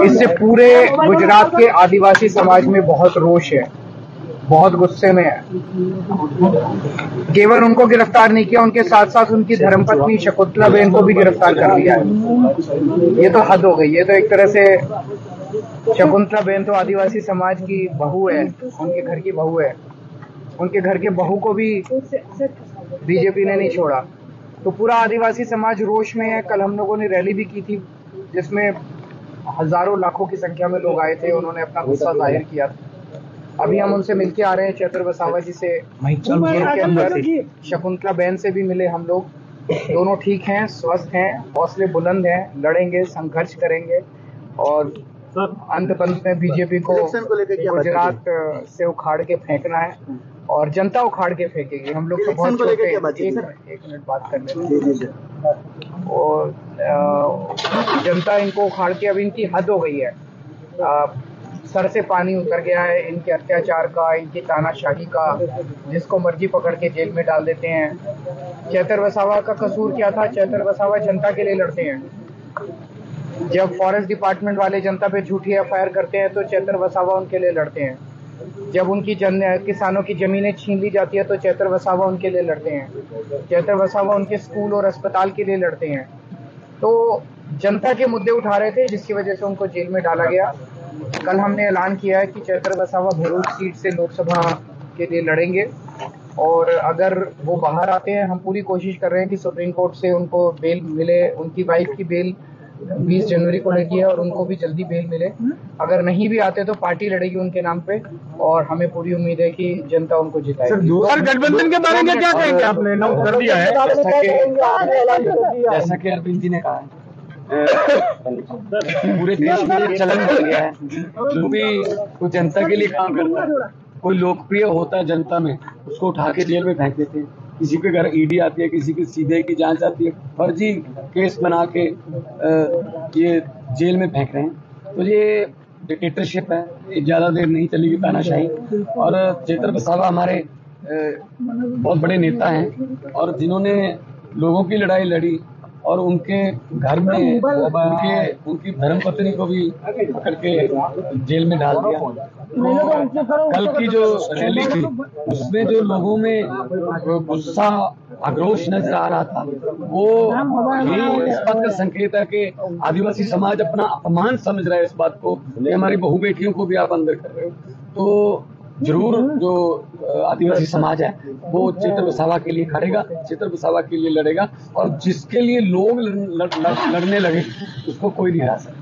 इससे पूरे गुजरात के आदिवासी समाज में बहुत रोष है, बहुत गुस्से में है। केवल उनको गिरफ्तार नहीं किया, उनके साथ साथ उनकी धर्मपत्नी शकुंतला बेन को भी गिरफ्तार कर लिया है। ये तो हद हो गई। ये तो एक तरह से शकुंतला बेन तो आदिवासी समाज की बहू है, उनके घर की बहू है। उनके घर के बहू को भी बीजेपी ने नहीं छोड़ा। तो पूरा आदिवासी समाज रोष में है। कल हम लोगों ने रैली भी की थी, जिसमें हजारों लाखों की संख्या में लोग आए थे। उन्होंने अपना गुस्सा जाहिर किया। अभी हम उनसे मिलके आ रहे हैं, चैतर वसावा जी से जेल के अंदर। शकुंतला बेन से भी मिले हम लोग। दोनों ठीक हैं, स्वस्थ हैं, हौसले बुलंद हैं, लड़ेंगे, संघर्ष करेंगे और अंत में बीजेपी को गुजरात से उखाड़ के फेंकना है और जनता उखाड़ के फेंकेगी। हम लोग तो बहुत छोटे हैं। एक मिनट बात कर लेते हैं। और जनता इनको उखाड़ के, अब इनकी हद हो गई है। सर से पानी उतर गया है इनके अत्याचार का, इनकी तानाशाही का। जिसको मर्जी पकड़ के जेल में डाल देते हैं। चैतर वसावा का कसूर क्या था? चैतर वसावा जनता के लिए लड़ते हैं। जब फॉरेस्ट डिपार्टमेंट वाले जनता पे झूठी एफआईआर करते हैं तो चैतर वसावा उनके लिए लड़ते हैं। जब उनकी किसानों की जमीनें छीन ली जाती है तो चैतर वसावा उनके लिए लड़ते हैं। चैतर वसावा उनके स्कूल और अस्पताल के लिए लड़ते हैं। तो जनता के मुद्दे उठा रहे थे, जिसकी वजह से उनको जेल में डाला गया। कल हमने ऐलान किया है कि चैतर वसावा भरूच सीट से लोकसभा के लिए लड़ेंगे और अगर वो बाहर आते हैं, हम पूरी कोशिश कर रहे हैं कि सुप्रीम कोर्ट से उनको बेल मिले। उनकी वाइफ की बेल 20 जनवरी को लगी है और उनको भी जल्दी बेल मिले। अगर नहीं भी आते तो पार्टी लड़ेगी उनके नाम पे और हमें पूरी उम्मीद है कि जनता उनको जिताएगी। सर, गठबंधन के बारे में क्या कहेंगे? आपने अनाउंस कर दिया है, जैसा कि अरविंद जी ने कहा है, पूरे देश में ये चलन बन गया है। जो भी कोई जनता के लिए काम करता है, कोई लोकप्रिय होता है जनता में, उसको उठा के जेल में फेंक देते हैं। किसी के घर ईडी आती है, किसी की सीबीआई की जांच आती है, फर्जी केस बना के ये जेल में फेंक रहे हैं। तो ये डिक्टेटरशिप है, ये ज्यादा देर नहीं चलेगी तानाशाही। और चैतर वसावा हमारे बहुत बड़े नेता हैं और जिन्होंने लोगों की लड़ाई लड़ी और उनके घर में उनकी धर्मपत्नी को भी पकड़ के जेल में डाल दिया। तो कल की जो रैली थी उसमें जो लोगों में गुस्सा, आक्रोश नजर आ रहा था, वो ये इस बात का संकेत है कि आदिवासी समाज अपना अपमान समझ रहा है इस बात को कि हमारी बहू बेटियों को भी आप अंदर कर रहे हो। तो जरूर जो आदिवासी समाज है वो चैतर वसावा के लिए खड़ेगा, चैतर वसावा के लिए लड़ेगा और जिसके लिए लोग लड़ने लगे उसको कोई नहीं हरा सकता।